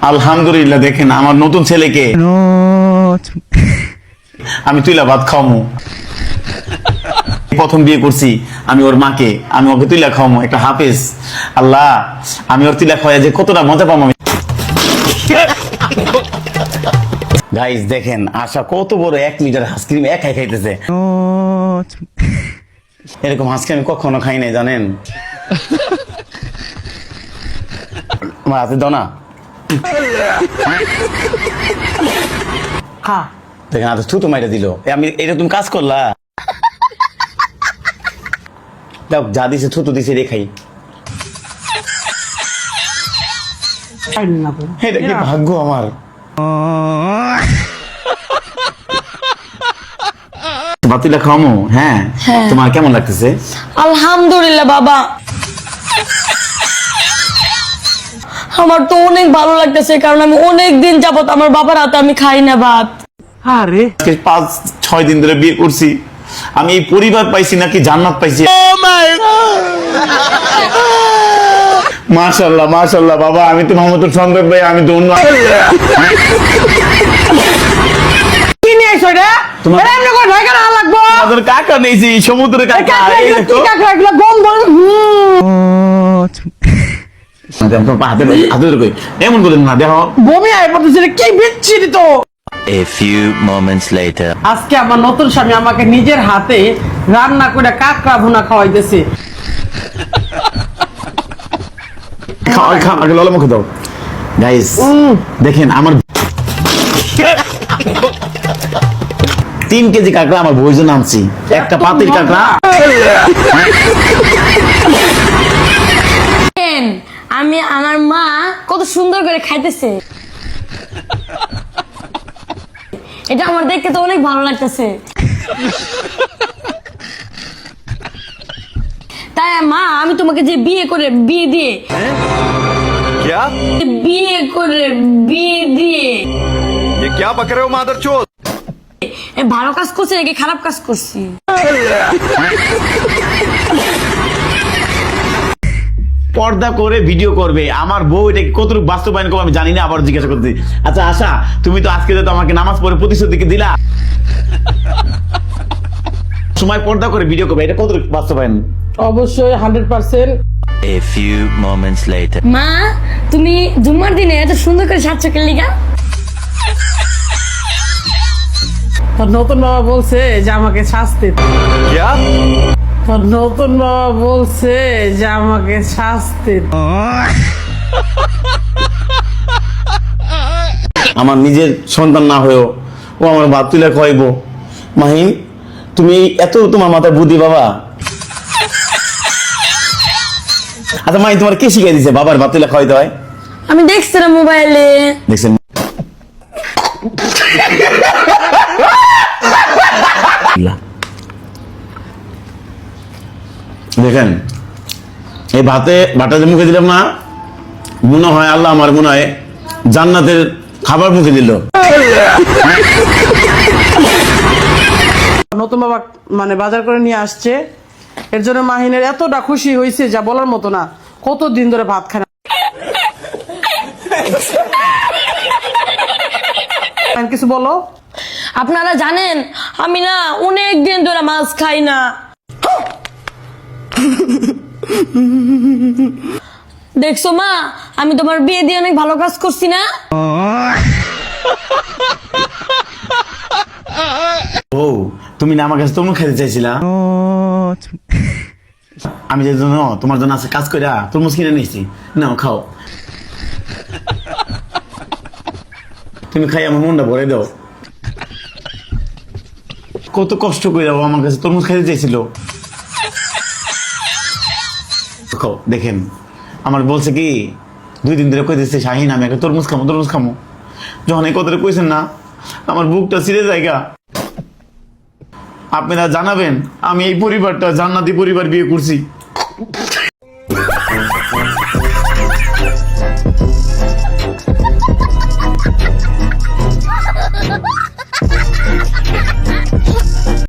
আলহামদুলিল্লাহ। দেখেন আমার নতুন ছেলেকে আমি তুইলা ভাত খাওয়ামু। প্রথম বিয়ে করছি আমি ওর মাকে, আমি ওকে তুইলা খাওয়ামু। একটা হাফেজ আল্লাহ, আমি ওর তুইলা খাওয়াই যে কতটা মজা পাবো আমি। গাইস দেখেন আশা কত বড় 1 লিটার আইসক্রিম একাই খাইতেছে। এরকম আইসক্রিম আমি কখনো খাই নাই জানেন। আমার হাতে দাও না। দেখেন হাতে থুতু মাইরা দিল। আমি এটা তুমি কাজ করলা। দাও যা দিছে থুতু দিছে রে খাই। এটা কি ভাগ্য আমার। বাতিলা খামো। হ্যাঁ তোমার কেমন লাগতেছে? আলহামদুলিল্লাহ বাবা, আমার তো অনেক ভালো লাগতেছে, কারণ আমি অনেক দিন যাবত আমার বাবার হাতে আমি খাই না ভাত। আরে 5-6 দিন ধরে বিয়ে করছি, আমি এই পরিবার পাইছি নাকি জান্নাত পাইছি। মাশাআল্লাহ মাশাআল্লাহ বাবা, আমি তো মোহাম্মদুর সন্তান ভাই, আমি তো অন্য কি নিয়ে আইছো রে? তোমার এমনি করে ঢাকা না লাগবো। আমাদের কাকা নেইছি, সমুদ্রের কাকা। এই দেখো কাকা এগুলো গন্ধ। এমন করেন না, দেখো বমি আয় পড়তেছে, কি বিচ্ছিরি তো। A few moments later. আজকে আমার নতুন স্বামী আমাকে নিজের হাতে রান্না করে কাঁকড়া ভুনা খাওয়াইতেছে। আগে ললা মুখে দাও। গাইস দেখেন আমার 3 কেজি কাঁকড়া আমার বউয়ের জন্য আনছি। একটা পাতিল কাঁকড়া। আমি আমার মা কত সুন্দর করে খাইতেছে, এটা আমার দেখতে তো অনেক ভালো লাগতেছে। তাই মা, আমি তোমাকে যে বিয়ে দিয়ে ये क्या बक रहे हो मादरचोद? ভালো কাজ করছি নাকি খারাপ কাজ করছি? পর্দা করে ভিডিও করবে আমার বউ, এটা কতটুকু বাস্তবায়ন করবো আমি জানি না। আবার জিজ্ঞাসা করতে, আচ্ছা আশা তুমি তো আজকে তো আমাকে নামাজ পড়ে প্রতিশ্রুতি দিলা, সময় পর্দা করে ভিডিও করবে, এটা কতটুকু বাস্তবায়ন? অবশ্যই 100%। A few moments later. মা, তুমি জুম্মার দিনে এত সুন্দর করে সাজছো কে লিগা? তোর নতুন বাবা বলছে যে আমাকে শাস্তি। क्या? তোর নতুন বাবা বলছে যে আমাকে শাস্তি। আমার নিজের সন্তান না হয়েও ও আমার ভাত তুলে খাওয়াইবো। মাহিন তুমি এত তোমার মাথায় বুদ্ধি বাবা। আচ্ছা মাহিন তোমার কে শিখিয়ে দিছে বাবার ভাত তুলে খাওয়াইতে হয়? আমি দেখছিলাম মোবাইলে। দেখছেন দেখেন এই ভাতটা যে মুখে দিলাম না, মনে হয় আল্লাহ আমার মনে হয় জান্নাতের খাবার মুখে দিল। নতুন বাবা মানে বাজার করে নিয়ে আসছে, এর জন্য মাহিনের এতটা খুশি হয়েছে যা বলার মতো না। কতদিন ধরে ভাত খায় না। কিছু বলো। আপনারা জানেন আমি না অনেক দিন ধরে মাছ খাই না। দেখছো মা, আমি তোমার বিয়ে দিয়ে অনেক ভালো কাজ করছি না? ও তুমি না আমার কাছে তরমুজ খেতে চাইছিলা, আমি যে জন্য তোমার জন্য আছে কাজ করে তরমুজ কিনে নিয়েছি, নাও খাও। তুমি খাই আমার মনটা ভরে দাও। কত কষ্ট করে যাবো আমার কাছে তরমুজ খেতে চাইছিল। খাও। দেখেন আমার বলছে কি 2 দিন ধরে কইতেছে শাহিন আমি একটা তরমুজ খামো। যখন এই কথাটা কইছেন না, আমার বুকটা ছিঁড়ে জায়গা। আপনারা জানাবেন আমি এই পরিবারটা জান্নাতি পরিবার বিয়ে করছি।